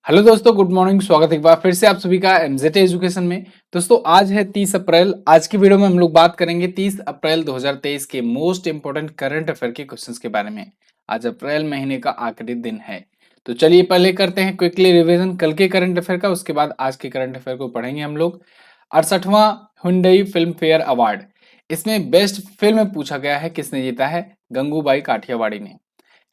Hello दोस्तों, good morning. स्वागत है एक बार फिर से आप सभी का एमजेड एजुकेशन में। दोस्तों आज है 30 अप्रैल। आज की वीडियो में हम लोग बात करेंगे 30 अप्रैल 2023 के मोस्ट इंपोर्टेंट करंट अफेयर के क्वेश्चंस के बारे में। आज अप्रैल महीने का आखिरी दिन है, तो चलिए पहले करते हैं क्विकली रिवीजन कल के करंट अफेयर का। उसके बाद आज के करंट अफेयर को पढ़ेंगे हम लोग। 68वां हुंडई फिल्म फेयर अवार्ड, इसमें बेस्ट फिल्म पूछा गया है, किसने जीता है? गंगूबाई काठियावाड़ी ने।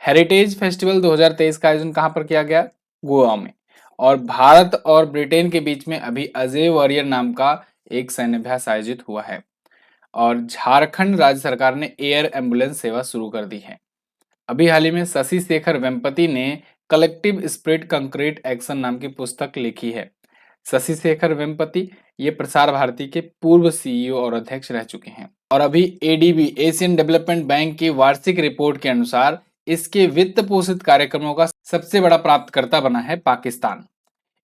हेरिटेज फेस्टिवल 2023 का आयोजन कहां पर किया गया? गोवा में। और भारत और ब्रिटेन के बीच में अभी अजय वॉरियर नाम का एक सैन्याभ्यास आयोजित हुआ है। और झारखंड राज्य सरकार ने एयर एम्बुलेंस सेवा शुरू कर दी है। अभी हाल ही में शशि शेखर वेम्पति ने कलेक्टिव स्पिरिट कंक्रीट एक्शन नाम की पुस्तक लिखी है। शशि शेखर वेम्पति ये प्रसार भारती के पूर्व सीईओ और अध्यक्ष रह चुके हैं। और अभी एडीबी एशियन डेवलपमेंट बैंक की वार्षिक रिपोर्ट के अनुसार इसके वित्त पोषित कार्यक्रमों का सबसे बड़ा प्राप्तकर्ता बना है पाकिस्तान।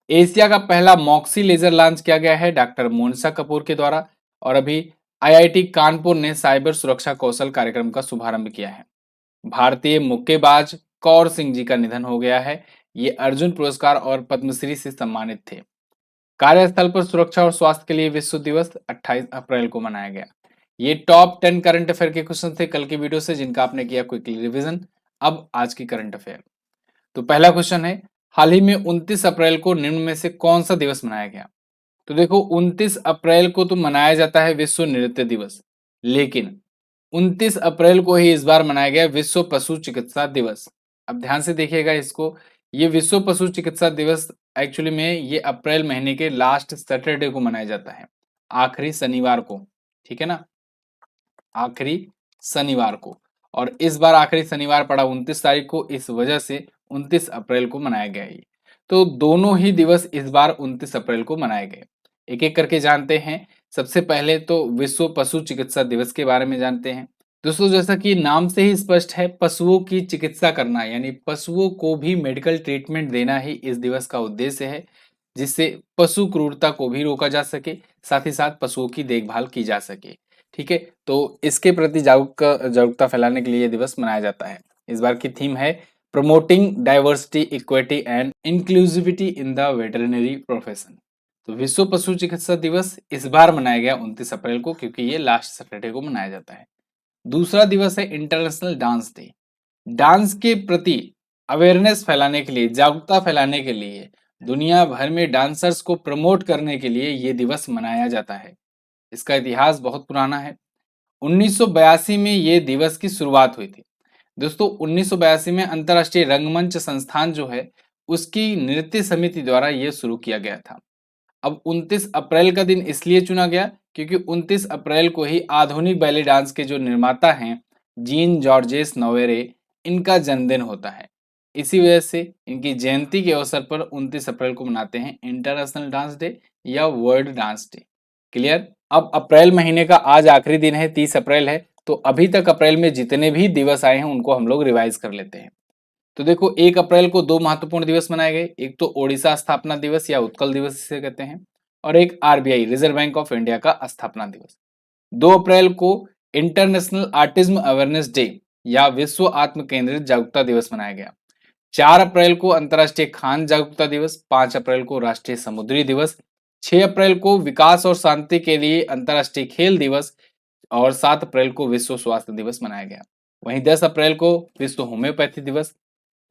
एशिया का पहला मॉक्सी लेजर लॉन्च किया गया है डॉक्टर मोनिशा कपूर के द्वारा। और अभी आईआईटी कानपुर ने साइबर सुरक्षा कौशल कार्यक्रम का शुभारंभ किया है। भारतीय मुक्केबाज कौर सिंह जी का निधन हो गया है। ये अर्जुन पुरस्कार और पद्मश्री से सम्मानित थे। कार्यस्थल पर सुरक्षा और स्वास्थ्य के लिए विश्व दिवस 28 अप्रैल को मनाया गया। ये टॉप 10 करंट अफेयर के क्वेश्चन थे कल की वीडियो से, जिनका आपने किया क्विकली रिवीजन। अब आज की करंट अफेयर। तो पहला क्वेश्चन है, हाल ही में 29 अप्रैल को निम्न में से कौन सा दिवस मनाया गया? तो देखो 29 अप्रैल को तो मनाया जाता है विश्व नृत्य दिवस, लेकिन 29 अप्रैल को ही इस बार मनाया गया विश्व पशु चिकित्सा दिवस। अब ध्यान से देखिएगा इसको। ये विश्व पशु चिकित्सा दिवस एक्चुअली में ये अप्रैल महीने के लास्ट सैटरडे को मनाया जाता है, आखिरी शनिवार को। ठीक है ना, आखिरी शनिवार को। और इस बार आखिरी शनिवार पड़ा 29 तारीख को, इस वजह से 29 अप्रैल को मनाया गया है। तो दोनों ही दिवस इस बार 29 अप्रैल को मनाए गए। एक एक करके जानते हैं। सबसे पहले तो विश्व पशु चिकित्सा दिवस के बारे में जानते हैं। दोस्तों जैसा कि नाम से ही स्पष्ट है, पशुओं की चिकित्सा करना यानी पशुओं को भी मेडिकल ट्रीटमेंट देना ही इस दिवस का उद्देश्य है, जिससे पशु क्रूरता को भी रोका जा सके, साथ ही साथ पशुओं की देखभाल की जा सके। ठीक है, तो इसके प्रति जागरूकता फैलाने के लिए ये दिवस मनाया जाता है। इस बार की थीम है promoting diversity equity and inclusivity in the veterinary profession. तो विश्व पशु चिकित्सा दिवस इस बार मनाया गया 29 अप्रैल को, क्योंकि ये लास्ट सैटरडे को मनाया जाता है। दूसरा दिवस है इंटरनेशनल डांस डे। डांस के प्रति अवेयरनेस फैलाने के लिए, जागरूकता फैलाने के लिए, दुनिया भर में डांसर्स को प्रमोट करने के लिए ये दिवस मनाया जाता है। इसका इतिहास बहुत पुराना है। 1982 में ये दिवस की शुरुआत हुई थी। दोस्तों 1982 में अंतर्राष्ट्रीय रंगमंच संस्थान जो है, उसकी नृत्य समिति द्वारा ये शुरू किया गया था। अब 29 अप्रैल का दिन इसलिए चुना गया क्योंकि 29 अप्रैल को ही आधुनिक बैले डांस के जो निर्माता हैं जीन जॉर्जेस नोवेरे, इनका जन्मदिन होता है। इसी वजह से इनकी जयंती के अवसर पर 29 अप्रैल को मनाते हैं इंटरनेशनल डांस डे या वर्ल्ड डांस डे। क्लियर? अब अप्रैल महीने का आज आखिरी दिन है, 30 अप्रैल है। तो अभी तक अप्रैल में जितने भी दिवस आए हैं उनको हम लोग रिवाइज कर लेते हैं। तो देखो 1 अप्रैल को दो महत्वपूर्ण दिवस मनाए गए। एक तो ओडिशा स्थापना दिवस या उत्कल दिवस इसे कहते हैं, और एक RBI reserve bank of India का स्थापना दिवस। 2 अप्रैल को इंटरनेशनल आर्टिज्म अवेयरनेस डे या विश्व आत्म केंद्रित जागरूकता दिवस मनाया गया। 4 अप्रैल को अंतर्राष्ट्रीय खान जागरूकता दिवस। 5 अप्रैल को राष्ट्रीय समुद्री दिवस। 6 अप्रैल को विकास और शांति के लिए अंतर्राष्ट्रीय खेल दिवस। और 7 अप्रैल को विश्व स्वास्थ्य दिवस मनाया गया। वहीं 10 अप्रैल को विश्व होम्योपैथी दिवस।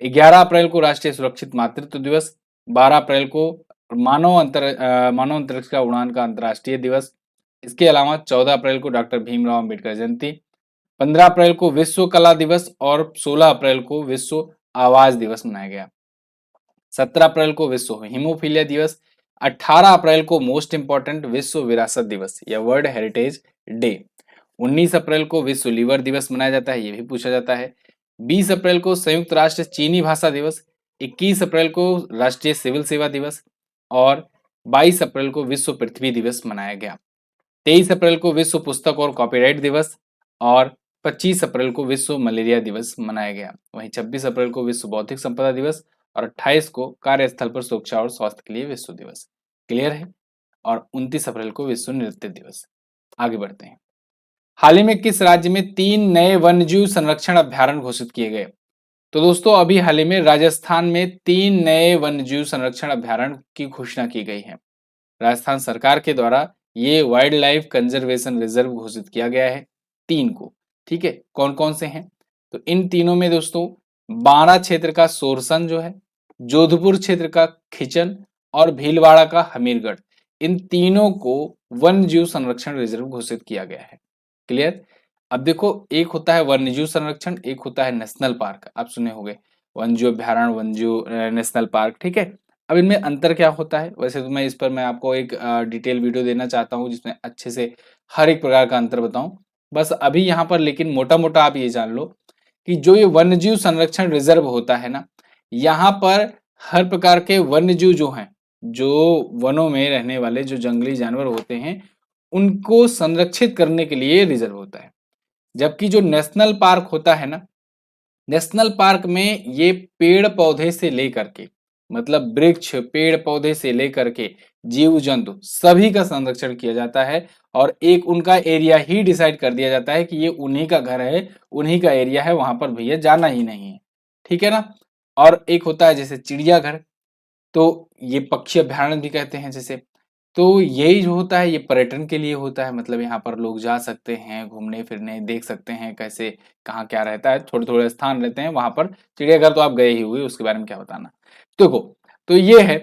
11 अप्रैल को राष्ट्रीय सुरक्षित मातृत्व दिवस। 12 अप्रैल को मानव अंतरिक्ष का उड़ान का अंतर्राष्ट्रीय दिवस। इसके अलावा 14 अप्रैल को डॉक्टर भीमराव अंबेडकर जयंती। 15 अप्रैल को विश्व कला दिवस और 16 अप्रैल को विश्व आवाज दिवस मनाया गया। 17 अप्रैल को विश्व हीमोफीलिया दिवस। 18 अप्रैल को मोस्ट इंपॉर्टेंट विश्व विरासत दिवस या वर्ल्ड हेरिटेज डे। 19 अप्रैल को विश्व लीवर दिवस मनाया जाता है, ये भी पूछा जाता है। 20 अप्रैल को संयुक्त राष्ट्र चीनी भाषा दिवस। 21 अप्रैल को राष्ट्रीय सिविल सेवा दिवस। और 22 अप्रैल को विश्व पृथ्वी दिवस मनाया गया। 23 अप्रैल को विश्व पुस्तक और कॉपीराइट दिवस। और 25 अप्रैल को विश्व मलेरिया दिवस मनाया गया। वहीं 26 अप्रैल को विश्व बौद्धिक संपदा दिवस और 28 को कार्यस्थल पर सुरक्षा और स्वास्थ्य के लिए विश्व दिवस। क्लियर है? और 29 अप्रैल को विश्व नृत्य दिवस। आगे बढ़ते हैं। हाल ही में किस राज्य में 3 नए वन्यजीव संरक्षण अभ्यारण्य घोषित किए गए? तो दोस्तों अभी हाल ही में राजस्थान में 3 नए वन्यजीव संरक्षण अभयारण्य की घोषणा की गई है। राजस्थान सरकार के द्वारा ये वाइल्ड लाइफ कंजर्वेशन रिजर्व घोषित किया गया है 3 को। ठीक है, कौन कौन से हैं? तो इन तीनों में दोस्तों बारां क्षेत्र का सोरसन जो है, जोधपुर क्षेत्र का खिचन और भीलवाड़ा का हमीरगढ़, इन तीनों को वन्यजीव संरक्षण रिजर्व घोषित किया गया है। क्लियर? अब देखो, एक होता है वन्यजीव संरक्षण, एक होता है नेशनल पार्क। आप सुने होंगे वन्यजीव अभयारण्य, वन्यजीव नेशनल पार्क। ठीक है, अब इनमें अंतर क्या होता है? वैसे तो मैं इस पर मैं आपको एक डिटेल वीडियो देना चाहता हूँ जिसमें अच्छे से हर एक प्रकार का अंतर बताऊं। बस अभी यहाँ पर लेकिन मोटा मोटा आप ये जान लो कि जो ये वन्यजीव संरक्षण रिजर्व होता है ना, यहाँ पर हर प्रकार के वन्यजीव जो हैं, जो वनों में रहने वाले जो जंगली जानवर होते हैं, उनको संरक्षित करने के लिए रिजर्व होता है। जबकि जो नेशनल पार्क होता है ना, नेशनल पार्क में ये पेड़ पौधे से लेकर के, मतलब वृक्ष पेड़ पौधे से लेकर के जीव जंतु सभी का संरक्षण किया जाता है और एक उनका एरिया ही डिसाइड कर दिया जाता है कि ये उन्हीं का घर है, उन्हीं का एरिया है, वहां पर भैया जाना ही नहीं है। ठीक है ना? और एक होता है जैसे चिड़ियाघर, तो ये पक्षी अभयारण्य भी कहते हैं जैसे। तो यही जो होता है ये पर्यटन के लिए होता है, मतलब यहाँ पर लोग जा सकते हैं घूमने फिरने, देख सकते हैं कैसे कहाँ क्या रहता है, थोड़े थोड़े स्थान रहते हैं वहां पर। चिड़ियाघर तो आप गए ही हुए, उसके बारे में क्या बताना। देखो, तो ये है।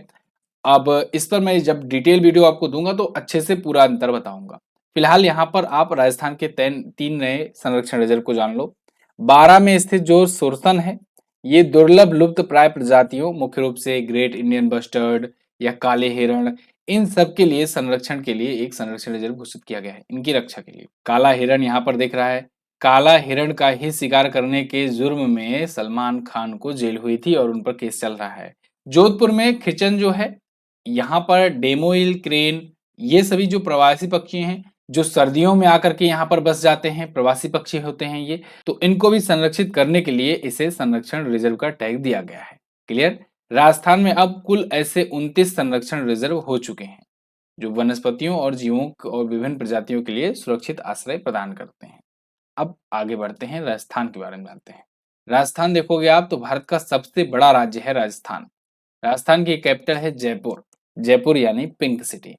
अब इस पर मैं जब डिटेल वीडियो आपको दूंगा तो अच्छे से पूरा अंतर बताऊंगा। फिलहाल यहाँ पर आप राजस्थान के 3 नए संरक्षण रिजर्व को जान लो। 12 में स्थित जो सुरसन है, ये दुर्लभ लुप्त प्राय प्रजातियों, मुख्य रूप से ग्रेट इंडियन बस्टर्ड या काले हिरण, इन सब के लिए संरक्षण के लिए एक संरक्षण रिजर्व घोषित किया गया है, इनकी रक्षा के लिए। काला हिरण यहाँ पर दिख रहा है। काला हिरण का ही शिकार करने के जुर्म में सलमान खान को जेल हुई थी और उन पर केस चल रहा है। जोधपुर में खिचन जो है, यहाँ पर डेमोइल क्रेन, ये सभी जो प्रवासी पक्षी हैं, जो सर्दियों में आकर के यहाँ पर बस जाते हैं, प्रवासी पक्षी होते हैं ये, तो इनको भी संरक्षित करने के लिए इसे संरक्षण रिजर्व का टैग दिया गया है। क्लियर? राजस्थान में अब कुल ऐसे 29 संरक्षण रिजर्व हो चुके हैं जो वनस्पतियों और जीवों और विभिन्न प्रजातियों के लिए सुरक्षित आश्रय प्रदान करते हैं। अब आगे बढ़ते हैं, राजस्थान के बारे में जानते हैं। राजस्थान देखोगे आप तो भारत का सबसे बड़ा राज्य है राजस्थान। राजस्थान की कैपिटल है जयपुर। जयपुर यानी पिंक सिटी।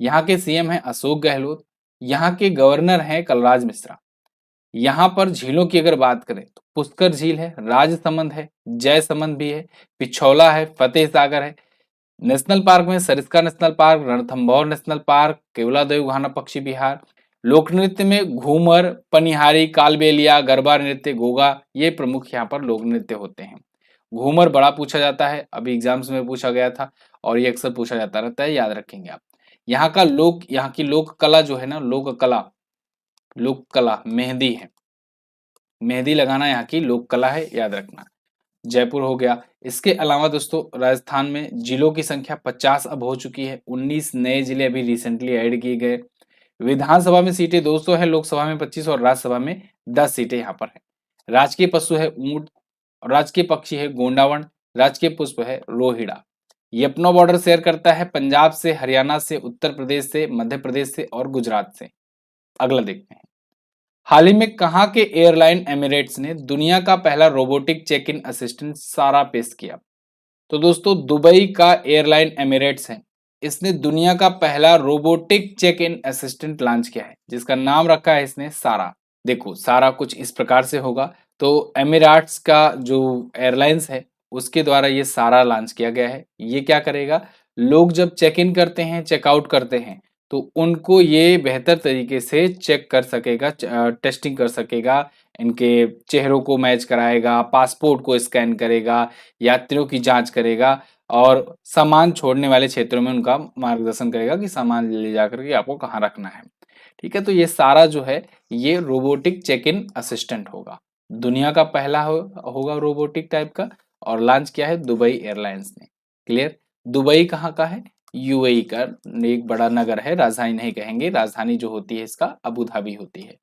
यहाँ के सीएम हैं अशोक गहलोत। यहाँ के गवर्नर हैं कलराज मिश्रा। यहाँ पर झीलों की अगर बात करें तो पुष्कर झील है, राजसमंद है, जयसमंद भी है, पिछौला है, फतेह सागर है। नेशनल पार्क में Sariska national park, Ranthambore national park, Keoladeo Ghana पक्षी विहार। लोक नृत्य में घूमर, पनिहारी, कालबेलिया, गरबा नृत्य, गोगा, ये प्रमुख यहाँ पर लोक नृत्य होते हैं। घूमर बड़ा पूछा जाता है, अभी एग्जाम्स में पूछा गया था और ये अक्सर पूछा जाता रहता है, याद रखेंगे आप। यहाँ की लोक कला जो है ना, लोक कला मेहंदी है। मेहंदी लगाना यहाँ की लोक कला है, याद रखना। जयपुर हो गया। इसके अलावा दोस्तों राजस्थान में जिलों की संख्या 50 अब हो चुकी है। 19 नए जिले अभी रिसेंटली ऐड किए गए। विधानसभा में सीटें 200 है, लोकसभा में 25 और राज्यसभा में 10 सीटें यहाँ पर है। राजकीय पशु है ऊंट, राजकीय पक्षी है गोंडावण, राजकीय पुष्प है रोहिड़ा। ये अपना बॉर्डर शेयर करता है पंजाब से, हरियाणा से, उत्तर प्रदेश से, मध्य प्रदेश से और गुजरात से। अगला देखते हैं। हाल ही में कहाँ के एयरलाइन एमिरेट्स ने दुनिया का पहला रोबोटिक चेक इन असिस्टेंट सारा पेश किया? तो दोस्तों दुबई का एयरलाइन एमिरेट्स है, इसने दुनिया का पहला robotic check in assistant launch किया है जिसका नाम रखा है इसने सारा। देखो सारा कुछ इस प्रकार से होगा। तो एमिरेट्स का जो एयरलाइंस है उसके द्वारा ये सारा लॉन्च किया गया है। ये क्या करेगा, लोग जब चेक इन करते हैं, चेकआउट करते हैं, तो उनको ये बेहतर तरीके से चेक कर सकेगा, टेस्टिंग कर सकेगा, इनके चेहरों को मैच कराएगा, पासपोर्ट को स्कैन करेगा, यात्रियों की जांच करेगा और सामान छोड़ने वाले क्षेत्रों में उनका मार्गदर्शन करेगा कि सामान ले जाकर के आपको कहाँ रखना है। ठीक है, तो ये सारा जो है ये रोबोटिक चेक इन असिस्टेंट होगा। दुनिया का पहला होगा रोबोटिक टाइप का और लॉन्च किया है दुबई एयरलाइंस ने। क्लियर? दुबई कहाँ का है? यूएई का एक बड़ा नगर है, राजधानी नहीं कहेंगे, राजधानी जो होती है इसका अबू धाबी होती है,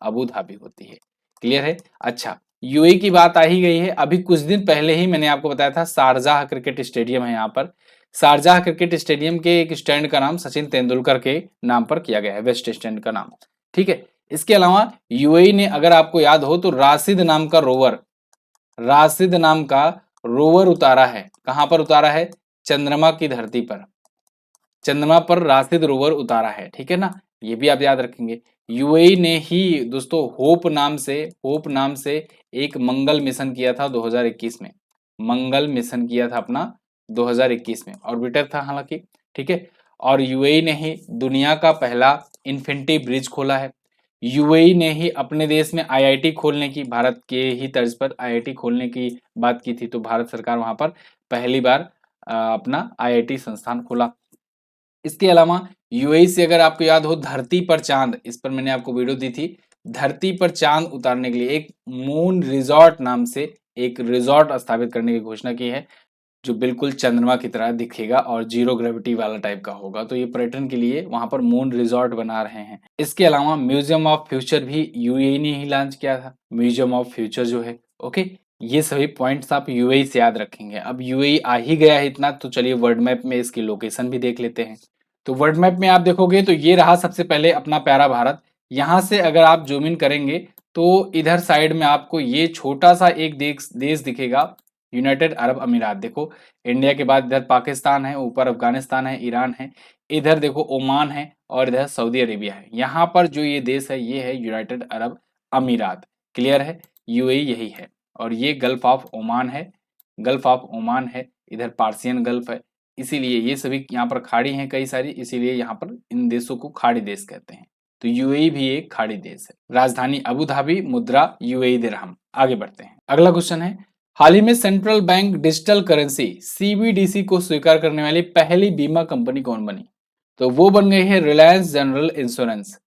अबू धाबी होती है। क्लियर है? अच्छा, यूएई की बात आ ही गई है। अभी कुछ दिन पहले ही मैंने आपको बताया था शारजाह क्रिकेट स्टेडियम है यहाँ पर। शारजाह क्रिकेट स्टेडियम के एक स्टैंड का नाम सचिन तेंदुलकर के नाम पर किया गया है, वेस्ट स्टैंड का नाम। ठीक है, इसके अलावा यूएई ने, अगर आपको याद हो तो, राशिद नाम का रोवर राशिद नाम का रोवर उतारा है। कहां पर उतारा है? चंद्रमा की धरती पर। चंद्रमा पर राशिद रोवर उतारा है, ठीक है ना, ये भी आप याद रखेंगे। यूएई ने ही दोस्तों होप नाम से एक मंगल मिशन किया था 2021 में। मंगल मिशन किया था अपना 2021 में, ऑर्बिटर था हालांकि, ठीक है। और यूएई ने ही दुनिया का पहला इन्फिनिटी ब्रिज खोला है। यूएई ने ही अपने देश में आईआईटी खोलने की, भारत के ही तर्ज पर आईआईटी खोलने की बात की थी, तो भारत सरकार वहां पर पहली बार अपना आईआईटी संस्थान खोला। इसके अलावा यूएई से अगर आपको याद हो, धरती पर चांद, इस पर मैंने आपको वीडियो दी थी, धरती पर चांद उतारने के लिए एक मून रिजॉर्ट नाम से एक रिजॉर्ट स्थापित करने की घोषणा की है, जो बिल्कुल चंद्रमा की तरह दिखेगा और जीरो ग्रेविटी वाला टाइप का होगा। तो ये पर्यटन के लिए वहां पर मून रिजॉर्ट बना रहे हैं। इसके अलावा म्यूजियम ऑफ फ्यूचर भी यूएई ने ही लॉन्च किया था, म्यूजियम ऑफ फ्यूचर जो है। ओके, ये सभी पॉइंट्स आप यूएई से याद रखेंगे। अब यूएई आ ही गया है इतना, तो चलिए वर्ल्ड मैप में इसकी लोकेशन भी देख लेते हैं। तो वर्ल्ड मैप में आप देखोगे तो ये रहा सबसे पहले अपना प्यारा भारत। यहाँ से अगर आप जूम इन करेंगे तो इधर साइड में आपको ये छोटा सा एक देश दिखेगा, यूनाइटेड अरब अमीरात। देखो, इंडिया के बाद इधर पाकिस्तान है, ऊपर अफगानिस्तान है, ईरान है, इधर देखो ओमान है और इधर सऊदी अरेबिया है। यहाँ पर जो ये देश है ये है यूनाइटेड अरब अमीरात। क्लियर है, यूएई यही है। और ये गल्फ ऑफ ओमान है, गल्फ ऑफ ओमान है, इधर पार्सियन गल्फ है। इसीलिए ये सभी यहाँ पर खाड़ी हैं कई सारी, इसीलिए यहाँ पर इन देशों को खाड़ी देश कहते हैं। तो यूएई भी एक खाड़ी देश है। राजधानी अबू धाबी, मुद्रा यूएई दिरहम। आगे बढ़ते हैं, अगला क्वेश्चन है, हाल ही में central bank digital currency CBDC को स्वीकार करने वाली पहली बीमा कंपनी कौन बनी? तो वो बन गई है Reliance general insurance.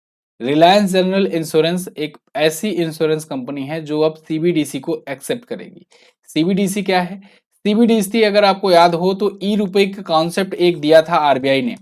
Reliance general insurance एक ऐसी इंश्योरेंस कंपनी है जो अब सीबीडीसी को एक्सेप्ट करेगी। सीबीडीसी क्या है? सीबीडीसी अगर आपको याद हो तो ई रुपए का कॉन्सेप्ट एक दिया था आरबीआई ने।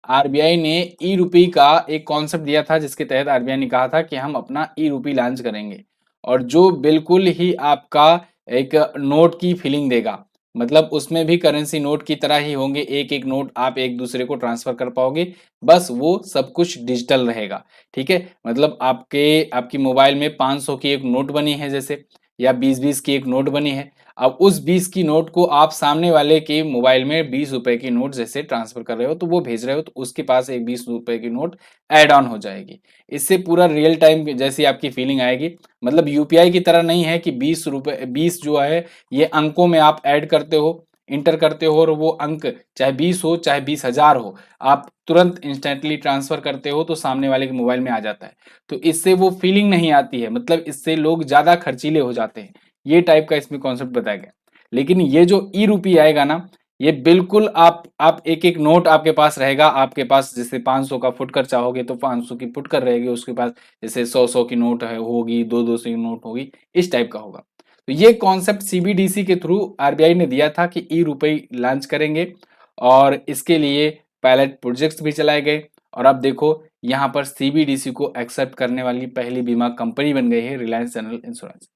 आरबीआई ने ई रुपए का एक कॉन्सेप्ट दिया था, जिसके तहत आरबीआई ने कहा था कि हम अपना ई रुपए लॉन्च करेंगे, और जो बिल्कुल ही आपका एक नोट की फीलिंग देगा। मतलब उसमें भी करेंसी नोट की तरह ही होंगे, एक एक नोट आप एक दूसरे को ट्रांसफर कर पाओगे, बस वो सब कुछ डिजिटल रहेगा। ठीक है, मतलब आपकी मोबाइल में 500 की एक नोट बनी है जैसे, या 20-20 की एक नोट बनी है। अब उस 20 की नोट को आप सामने वाले के मोबाइल में 20 रुपए की नोट जैसे ट्रांसफर कर रहे हो, तो वो भेज रहे हो, तो उसके पास एक 20 रुपए की नोट ऐड ऑन हो जाएगी। इससे पूरा रियल टाइम जैसी आपकी फीलिंग आएगी। मतलब यूपीआई की तरह नहीं है कि 20 रुपए 20 जो है ये अंकों में आप ऐड करते हो, इंटर करते हो, और वो अंक चाहे 20 हो चाहे 20,000 हो, आप तुरंत इंस्टेंटली ट्रांसफर करते हो तो सामने वाले के मोबाइल में आ जाता है। तो इससे वो फीलिंग नहीं आती है, मतलब इससे लोग ज्यादा खर्चीले हो जाते हैं। ये टाइप का इसमें कॉन्सेप्ट बताया गया। लेकिन ये जो ई रुपी आएगा ना, ये बिल्कुल आप एक एक नोट आपके पास रहेगा। आपके पास जैसे 500 का फुटकर चाहोगे तो 500 की फुटकर रहेगी उसके पास, जैसे 100 की नोट है होगी, 200 की नोट होगी, इस टाइप का होगा। तो ये कॉन्सेप्ट सीबीडीसी के थ्रू आरबीआई ने दिया था कि ई रुपए लॉन्च करेंगे, और इसके लिए पायलट प्रोजेक्ट्स भी चलाए गए। और अब देखो यहाँ पर सीबीडीसी को एक्सेप्ट करने वाली पहली बीमा कंपनी बन गई है रिलायंस जनरल इंश्योरेंस।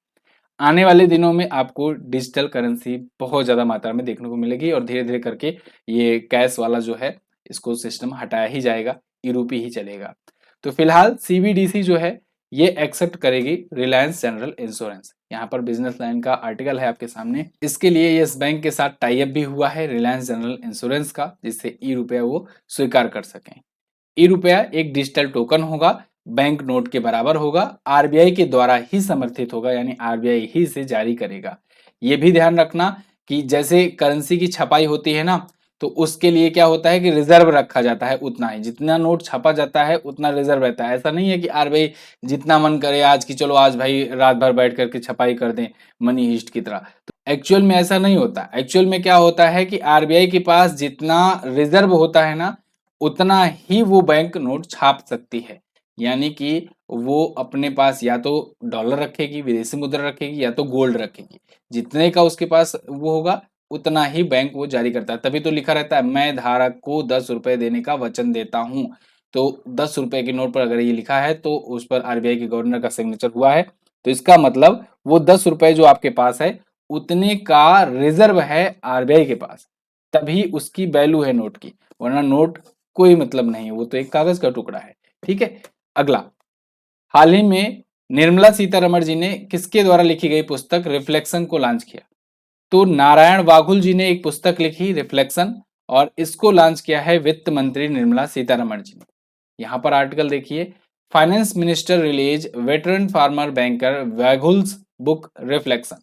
आने वाले दिनों में आपको डिजिटल करेंसी बहुत ज्यादा मात्रा में देखने को मिलेगी, और धीरे धीरे करके ये कैश वाला जो है इसको सिस्टम हटाया ही जाएगा, ई रुपी ही चलेगा। तो फिलहाल सीबीडीसी जो है ये एक्सेप्ट करेगी रिलायंस जनरल इंश्योरेंस। यहाँ पर बिजनेस लाइन का आर्टिकल है आपके सामने। इसके लिए यस बैंक के साथ टाई अप भी हुआ है रिलायंस जनरल इंश्योरेंस का, जिससे ई रुपया वो स्वीकार कर सकें। ई रुपया एक डिजिटल टोकन होगा, बैंक नोट के बराबर होगा, आरबीआई के द्वारा ही समर्थित होगा, यानी आरबीआई ही से जारी करेगा। ये भी ध्यान रखना कि जैसे करेंसी की छपाई होती है ना, तो उसके लिए क्या होता है कि रिजर्व रखा जाता है, उतना ही जितना नोट छपा जाता है उतना रिजर्व रहता है। ऐसा नहीं है कि आरबीआई जितना मन करे आज की, चलो आज भाई रात भर बैठ करके छपाई कर दें मनी हिस्ट की तरह। तो एक्चुअल में ऐसा नहीं होता। एक्चुअल में क्या होता है कि आरबीआई के पास जितना रिजर्व होता है ना, उतना ही वो बैंक नोट छाप सकती है। यानी कि वो अपने पास या तो डॉलर रखेगी, विदेशी मुद्रा रखेगी, या तो गोल्ड रखेगी। जितने का उसके पास वो होगा उतना ही बैंक वो जारी करता है। तभी तो लिखा रहता है, मैं धारक को 10 रुपए देने का वचन देता हूं। तो 10 रुपए के नोट पर अगर ये लिखा है तो उस पर आरबीआई के गवर्नर का सिग्नेचर हुआ है, तो इसका मतलब वो 10 रुपए जो आपके पास है उतने का रिजर्व है आरबीआई के पास, तभी उसकी वैल्यू है नोट की। वरना नोट कोई मतलब नहीं है, वो तो एक कागज का टुकड़ा है। ठीक है, अगला, हाल ही में निर्मला सीतारमण जी ने किसके द्वारा लिखी गई पुस्तक रिफ्लेक्शन को लॉन्च किया? तो नारायण वाघुल जी ने एक पुस्तक लिखी रिफ्लेक्शन, और इसको लॉन्च किया है वित्त मंत्री निर्मला सीतारमण जी ने। यहाँ पर आर्टिकल देखिए, finance minister release veteran former banker Vaghul's book reflection.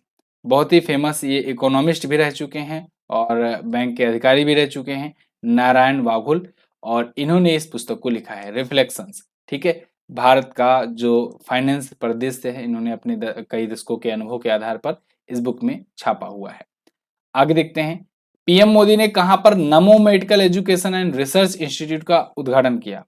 बहुत ही फेमस ये इकोनॉमिस्ट भी रह चुके हैं और बैंक के अधिकारी भी रह चुके हैं, नारायण वाघुल, और इन्होंने इस पुस्तक को लिखा है रिफ्लेक्शंस। ठीक है, भारत का जो फाइनेंस परिदृश्य है, इन्होंने अपने कई दशकों के अनुभव के आधार पर इस बुक में छापा हुआ है। आगे देखते हैं, पीएम मोदी ने कहां पर नमो medical education and research institute का उद्घाटन किया?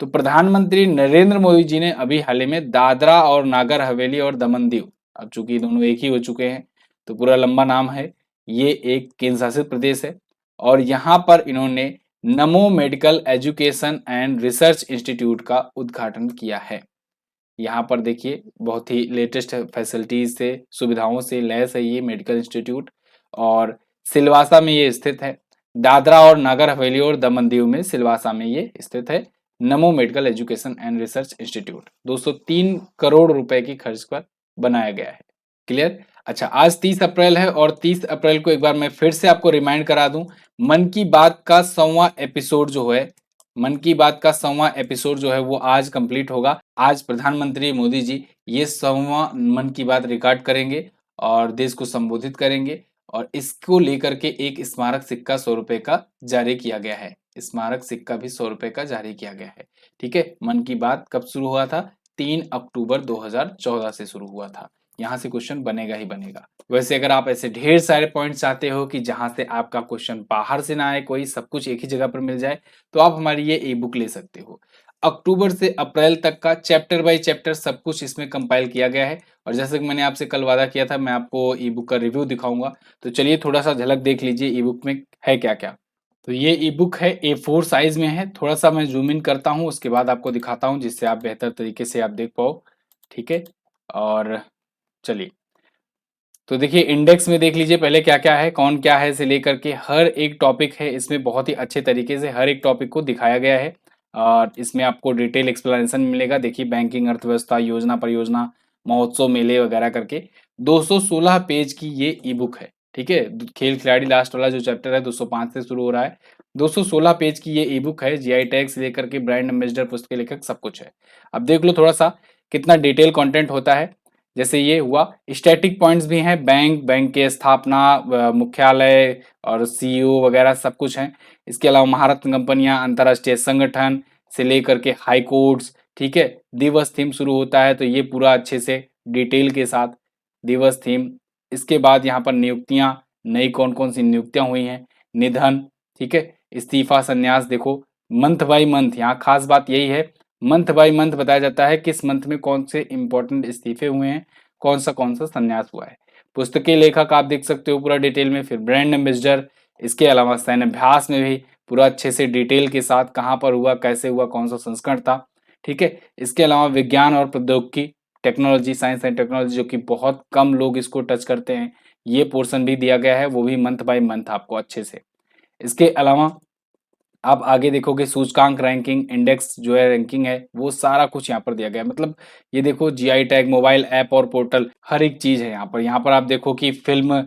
तो प्रधानमंत्री नरेंद्र मोदी जी ने अभी हाल ही में दादरा और नागर हवेली और दमन दीव, अब चूंकि दोनों एक ही हो चुके हैं तो पूरा लंबा नाम है, ये एक केंद्र शासित प्रदेश है, और यहाँ पर इन्होंने नमो medical education and research institute का उद्घाटन किया है। यहाँ पर देखिए बहुत ही लेटेस्ट फैसिलिटीज से, सुविधाओं से लैस है ये मेडिकल इंस्टीट्यूट, और सिलवासा में ये स्थित है। दादरा और नागर हवेली और दमन दीव में सिलवासा में ये स्थित है नमो medical education and research institute. 203 crore रुपए की खर्च पर बनाया गया है। क्लियर? अच्छा, आज 30 अप्रैल है और 30 अप्रैल को एक बार मैं फिर से आपको रिमाइंड करा दूं, मन की बात का 100वां एपिसोड जो है, मन की बात का 100वां एपिसोड जो है वो आज कंप्लीट होगा। आज प्रधानमंत्री मोदी जी ये 100वां मन की बात रिकॉर्ड करेंगे और देश को संबोधित करेंगे, और इसको लेकर के एक स्मारक सिक्का 100 रुपए का जारी किया गया है। स्मारक सिक्का भी 100 रुपए का जारी किया गया है। ठीक है, मन की बात कब शुरू हुआ था? 3 अक्टूबर 2014 से शुरू हुआ था। यहाँ से क्वेश्चन बनेगा ही बनेगा। वैसे अगर आप ऐसे ढेर सारे पॉइंट चाहते हो कि जहां से आपका क्वेश्चन बाहर से ना आए, कोई सब कुछ एक ही जगह पर मिल जाए, तो आप हमारी ये ई बुक ले सकते हो। अक्टूबर से अप्रैल तक का चैप्टर बाय चैप्टर सब कुछ इसमें कंपाइल किया गया है, और जैसे कि मैंने आपसे कल वादा किया था, मैं आपको ई बुक का रिव्यू दिखाऊंगा। तो चलिए थोड़ा सा झलक देख लीजिए ई बुक में है क्या क्या। तो ये ई बुक है, A4 साइज में है। थोड़ा सा मैं जूम इन करता हूँ, उसके बाद आपको दिखाता हूँ जिससे आप बेहतर तरीके से आप देख पाओ। ठीक है, और चलिए तो देखिए इंडेक्स में देख लीजिए पहले क्या क्या है, कौन क्या है से लेकर के हर एक टॉपिक है इसमें, बहुत ही अच्छे तरीके से हर एक टॉपिक को दिखाया गया है, और इसमें आपको डिटेल एक्सप्लेनेशन मिलेगा। देखिए बैंकिंग, अर्थव्यवस्था, योजना, परियोजना, महोत्सव, मेले वगैरह करके 216 पेज की ये ई बुक है। ठीक है, खेल खिलाड़ी लास्ट वाला जो चैप्टर है 205 से शुरू हो रहा है, 216 पेज की ये ई बुक है। जीआई टैग से लेकर के ब्रांड एम्बेसडर, पुस्तक लेखक, सब कुछ है। अब देख लो थोड़ा सा कितना डिटेल कंटेंट होता है। जैसे ये हुआ, स्टैटिक पॉइंट्स भी हैं, बैंक, बैंक के स्थापना, मुख्यालय और सीईओ वगैरह सब कुछ हैं। इसके अलावा महारत्न कंपनियां, अंतर्राष्ट्रीय संगठन से लेकर के हाई कोर्ट्स। ठीक है, दिवस थीम शुरू होता है तो ये पूरा अच्छे से डिटेल के साथ दिवस थीम। इसके बाद यहाँ पर नियुक्तियां, नई कौन कौन सी नियुक्तियां हुई हैं, निधन, ठीक है, इस्तीफा, संन्यास। देखो मंथ बाय मंथ, यहाँ खास बात यही है, मंथ बाय मंथ बताया जाता है किस मंथ में कौन से इंपॉर्टेंट इस्तीफे हुए हैं, कौन सा संन्यास हुआ है। पुस्तकीय लेखक आप देख सकते हो पूरा डिटेल में। फिर ब्रांड एम्बेसडर, इसके अलावा सैन्य अभ्यास में भी पूरा अच्छे से डिटेल के साथ कहाँ पर हुआ, कैसे हुआ, कौन सा संस्करण था। ठीक है, इसके अलावा विज्ञान और प्रौद्योगिकी, टेक्नोलॉजी, साइंस एंड टेक्नोलॉजी, जो कि बहुत कम लोग इसको टच करते हैं, ये पोर्शन भी दिया गया है, वो भी मंथ बाय मंथ आपको अच्छे से। इसके अलावा आप आगे देखोगे सूचकांक, रैंकिंग, इंडेक्स जो है रैंकिंग है, वो सारा कुछ यहाँ पर दिया गया है। मतलब ये देखो जीआई टैग, मोबाइल ऐप और पोर्टल, हर एक चीज है यहाँ पर। यहाँ पर आप देखो कि फिल्म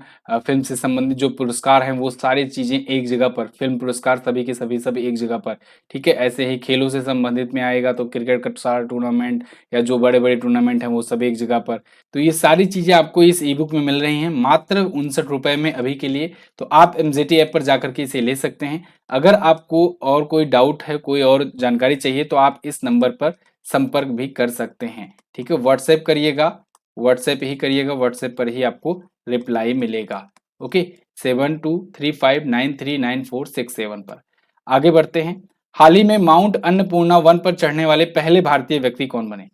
से संबंधित जो पुरस्कार हैं वो सारी चीजें एक जगह पर, फिल्म पुरस्कार सभी के सभी एक जगह पर। ठीक है, ऐसे ही खेलों से संबंधित में आएगा तो क्रिकेट का सारा टूर्नामेंट या जो बड़े बड़े टूर्नामेंट हैं वो सब एक जगह पर। तो ये सारी चीजें आपको इस ई बुक में मिल रही हैं मात्र 59 रुपए में अभी के लिए। तो आप एमजेटी ऐप पर जाकर के इसे ले सकते हैं। अगर आपको और कोई डाउट है, कोई और जानकारी चाहिए, तो आप इस नंबर पर संपर्क भी कर सकते हैं। ठीक है, व्हाट्सएप करिएगा, व्हाट्सएप ही करिएगा, व्हाट्सएप पर ही आपको रिप्लाई मिलेगा। ओके, 7235939467 पर। आगे बढ़ते हैं, हाल ही में माउंट अन्नपूर्णा वन पर चढ़ने वाले पहले भारतीय व्यक्ति कौन बने?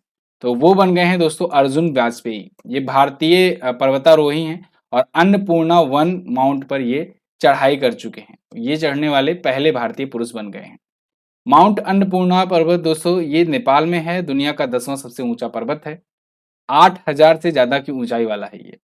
तो वो बन गए हैं दोस्तों अर्जुन वाजपेयी। ये भारतीय पर्वतारोही हैं और अन्नपूर्णा वन माउंट पर ये चढ़ाई कर चुके हैं। ये चढ़ने वाले पहले भारतीय पुरुष बन गए हैं। माउंट अन्नपूर्णा पर्वत दोस्तों ये नेपाल में है, दुनिया का 10वां सबसे ऊंचा पर्वत है, 8000 से ज्यादा की ऊंचाई वाला है ये।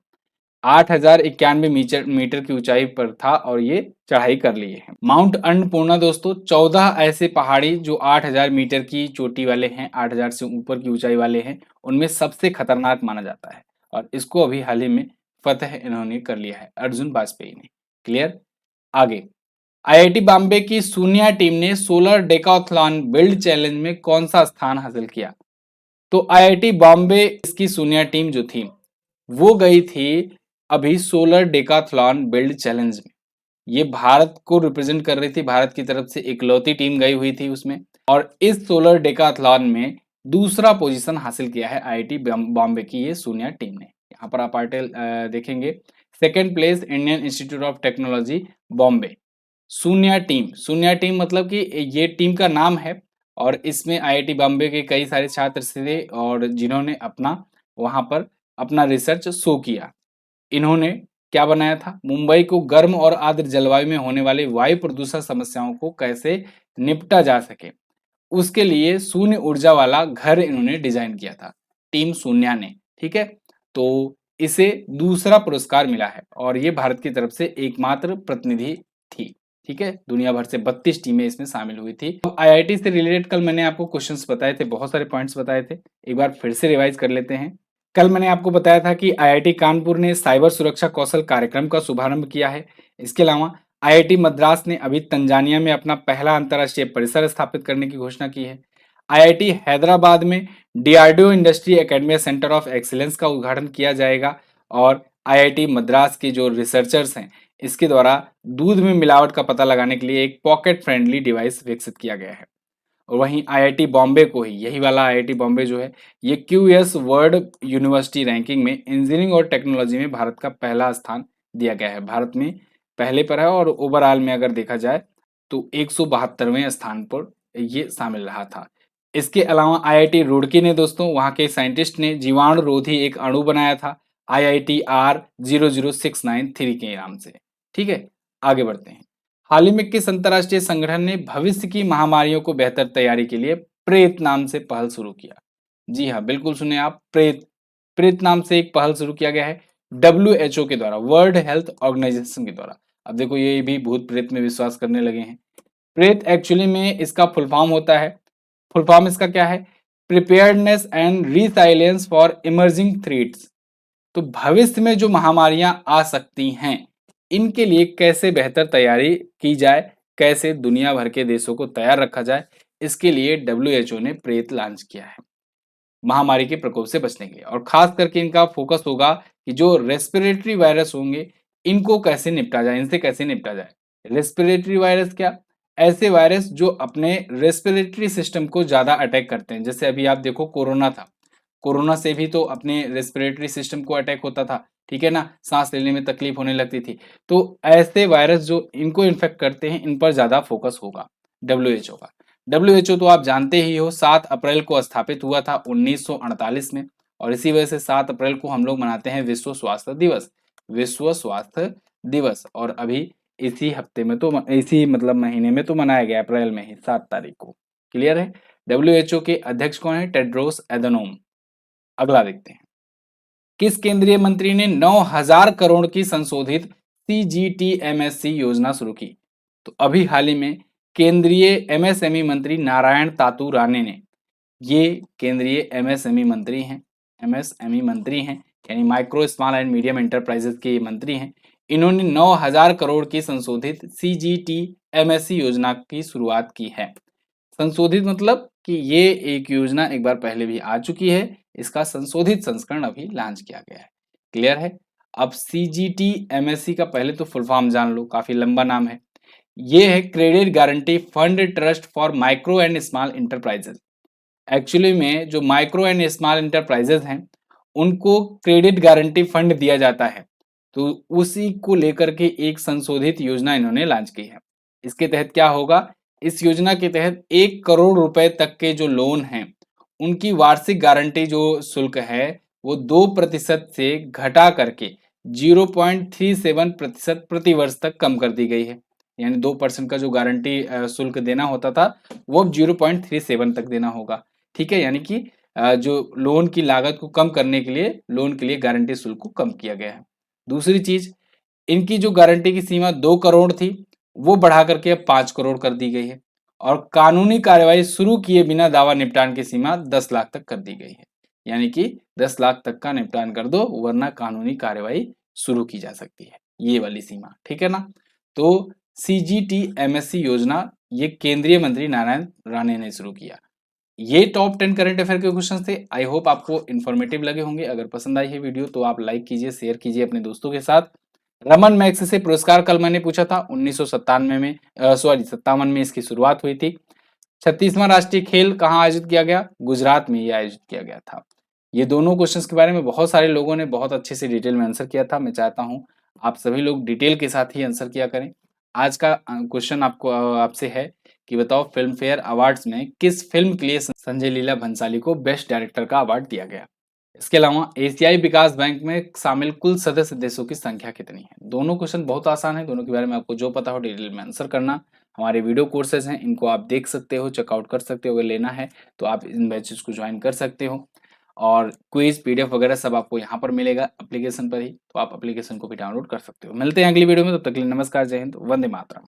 8,091 मीटर की ऊंचाई पर था और ये चढ़ाई कर लिए हैं। माउंट अन्नपूर्णा दोस्तों 14 ऐसे पहाड़ी जो 8,000 मीटर की चोटी वाले हैं, 8,000 से ऊपर की ऊंचाई वाले हैं, उनमें सबसे खतरनाक माना जाता है और इसको अभी हाल ही में फतह इन्होंने कर लिया है, अर्जुन वाजपेयी ने। क्लियर। आगे, आईआईटी बॉम्बे की सूनिया टीम ने सोलर डेकाथलॉन बिल्ड चैलेंज में कौन सा स्थान हासिल किया? तो आईआईटी बॉम्बे इसकी सूनिया टीम जो थी वो गई थी अभी सोलर डेकाथलॉन बिल्ड चैलेंज में। ये भारत को रिप्रेजेंट कर रही थी, भारत की तरफ से इकलौती टीम गई हुई थी उसमें, और इस सोलर डेकाथलॉन में दूसरा पोजीशन हासिल किया है आईआईटी बॉम्बे की ये सूनिया टीम ने। यहाँ पर आप आर्टिकल देखेंगे, second place Indian Institute of Technology Bombay. सूनिया टीम मतलब कि ये टीम का नाम है और इसमें आईआईटी बॉम्बे के कई सारे छात्र थे और जिन्होंने अपना वहां पर अपना रिसर्च शो किया। इन्होंने क्या बनाया था? मुंबई को गर्म और आर्द्र जलवायु में होने वाली वायु प्रदूषण समस्याओं को कैसे निपटा जा सके, उसके लिए शून्य ऊर्जा वाला घर इन्होंने डिजाइन किया था, टीम शून्या ने। ठीक है, तो इसे दूसरा पुरस्कार मिला है और ये भारत की तरफ से एकमात्र प्रतिनिधि थी। ठीक है, दुनिया भर से 32 टीमें इसमें शामिल हुई थी। अब आईआईटी से रिलेटेड कल मैंने आपको क्वेश्चंस बताए थे, बहुत सारे पॉइंट्स बताए थे, एक बार फिर से रिवाइज कर लेते हैं। कल मैंने आपको बताया था कि आईआईटी कानपुर ने साइबर सुरक्षा कौशल कार्यक्रम का शुभारंभ किया है। इसके अलावा आईआईटी मद्रास ने अभी तंजानिया में अपना पहला अंतर्राष्ट्रीय परिसर स्थापित करने की घोषणा की है। आईआईटी हैदराबाद में DRDO industry academy centre of excellence का उद्घाटन किया जाएगा और आईआईटी मद्रास के जो रिसर्चर्स हैं इसके द्वारा दूध में मिलावट का पता लगाने के लिए एक पॉकेट फ्रेंडली डिवाइस विकसित किया गया है। और वहीं आईआईटी बॉम्बे को ही, यही वाला आईआईटी बॉम्बे जो है, ये क्यूएस वर्ल्ड यूनिवर्सिटी रैंकिंग में इंजीनियरिंग और टेक्नोलॉजी में भारत का पहला स्थान दिया गया है। भारत में पहले पर है और ओवरऑल में अगर देखा जाए तो 172वें स्थान पर ये शामिल रहा था। इसके अलावा आईआईटी रुड़की ने दोस्तों, वहां के साइंटिस्ट ने जीवाणु रोधी एक अणु बनाया था IITR00693 के नाम से। ठीक है, आगे बढ़ते हैं। हाल ही में किस अंतर्राष्ट्रीय संगठन ने भविष्य की महामारियों को बेहतर तैयारी के लिए प्रेत नाम से पहल शुरू किया? जी हाँ, बिल्कुल सुने आप, प्रेत नाम से एक पहल शुरू किया गया है WHO के द्वारा, वर्ल्ड हेल्थ ऑर्गेनाइजेशन के द्वारा। अब देखो ये भी भूत प्रेत में विश्वास करने लगे हैं। प्रेत एक्चुअली में इसका फुल फॉर्म होता है, फुल फॉर्म इसका क्या है? Preparedness and resilience for emerging threats. तो भविष्य में जो महामारियां आ सकती हैं इनके लिए कैसे बेहतर तैयारी की जाए, कैसे दुनिया भर के देशों को तैयार रखा जाए, इसके लिए WHO ने प्रेत लॉन्च किया है महामारी के प्रकोप से बचने के लिए। और खास करके इनका फोकस होगा कि जो रेस्पिरेटरी वायरस होंगे इनको कैसे निपटा जाए, इनसे कैसे निपटा जाए। रेस्पिरेटरी वायरस क्या? ऐसे वायरस जो अपने रेस्पिरेटरी सिस्टम को ज्यादा अटैक करते हैं। जैसे अभी आप देखो कोरोना था, कोरोना से भी तो अपने रेस्पिरेटरी सिस्टम को अटैक होता था, ठीक है ना, सांस लेने में तकलीफ होने लगती थी। तो ऐसे वायरस जो इनको इन्फेक्ट करते हैं इन पर ज्यादा फोकस होगा WHO का। WHO तो आप जानते ही हो 7 अप्रैल को स्थापित हुआ था 1948 में, और इसी वजह से 7 अप्रैल को हम लोग मनाते हैं विश्व स्वास्थ्य दिवस, विश्व स्वास्थ्य दिवस। और अभी इसी हफ्ते में तो इसी मतलब महीने में तो मनाया गया, अप्रैल में ही 7 तारीख को। क्लियर है। WHO के अध्यक्ष कौन है? टेड्रोस एधनोम। अगला देखते हैं, किस केंद्रीय मंत्री ने 9,000 करोड़ की संशोधित CGTMSC योजना शुरू की? तो अभी हाल ही में केंद्रीय MSME मंत्री नारायण तातू राणे ने, ये केंद्रीय MSME मंत्री हैं, MSME मंत्री हैं यानी micro small and medium enterprises के मंत्री हैं। इन्होंने 9,000 करोड़ की संशोधित CGTMSC योजना की शुरुआत की है। संशोधित मतलब कि ये एक योजना एक बार पहले भी आ चुकी है, इसका संशोधित संस्करण अभी लॉन्च किया गया है। क्लियर है। अब CGTMSC का पहले तो फुल फॉर्म जान लो, काफी लंबा नाम है। ये है credit guarantee fund trust for micro and small enterprises. Actually में जो माइक्रो एंड स्मॉल इंटरप्राइजेस हैं उनको क्रेडिट गारंटी फंड दिया जाता है, तो उसी को लेकर के एक संशोधित योजना इन्होंने लॉन्च की है। इसके तहत क्या होगा? इस योजना के तहत 1 करोड़ रुपए तक के जो लोन हैं उनकी वार्षिक गारंटी जो शुल्क है वो 2% से घटा करके 0.37% प्रति वर्ष तक कम कर दी गई है। यानी 2% का जो गारंटी शुल्क देना होता था वो अब 0.37 तक देना होगा। ठीक है, यानी कि जो लोन की लागत को कम करने के लिए लोन के लिए गारंटी शुल्क को कम किया गया है। दूसरी चीज, इनकी जो गारंटी की सीमा 2 करोड़ थी वो बढ़ा करके अब 5 करोड़ कर दी गई है, और कानूनी कार्यवाही शुरू किए बिना दावा निपटान की सीमा 10 लाख तक कर दी गई है। यानी कि 10 लाख तक का निपटान कर दो वरना कानूनी कार्यवाही शुरू की जा सकती है, ये वाली सीमा, ठीक है ना। तो CGTMSE योजना ये केंद्रीय मंत्री नारायण राणे ने शुरू किया। ये टॉप 10 करंट अफेयर के क्वेश्चन थे। आई होप आपको इन्फॉर्मेटिव लगे होंगे। अगर पसंद आई है वीडियो तो आप लाइक कीजिए, शेयर कीजिए अपने दोस्तों के साथ। रमन मैक्स से पुरस्कार कल मैंने पूछा था, 1997 में 57 में इसकी शुरुआत हुई थी। 36वां राष्ट्रीय खेल कहाँ आयोजित किया गया? गुजरात में ये आयोजित किया गया था। ये दोनों क्वेश्चंस के बारे में बहुत सारे लोगों ने बहुत अच्छे से डिटेल में आंसर किया था। मैं चाहता हूँ आप सभी लोग डिटेल के साथ ही आंसर किया करें। आज का क्वेश्चन आपको आपसे है कि बताओ फिल्म फेयर अवार्ड्स में किस फिल्म के लिए संजय लीला भंसाली को बेस्ट डायरेक्टर का अवार्ड दिया गया? इसके अलावा एशियाई विकास बैंक में शामिल कुल सदस्य देशों की संख्या कितनी है? दोनों क्वेश्चन बहुत आसान है, दोनों के बारे में आपको जो पता हो डिटेल में आंसर करना। हमारे वीडियो कोर्सेज हैं, इनको आप देख सकते हो, चेकआउट कर सकते हो। अगर लेना है तो आप इन बैचेस को ज्वाइन कर सकते हो, और क्विज PDF वगैरह सब आपको यहाँ पर मिलेगा एप्लीकेशन पर ही, तो आप एप्लीकेशन को भी डाउनलोड कर सकते हो। मिलते हैं अगली वीडियो में, तब तक के लिए नमस्कार, जय हिंद, वंदे मातरम।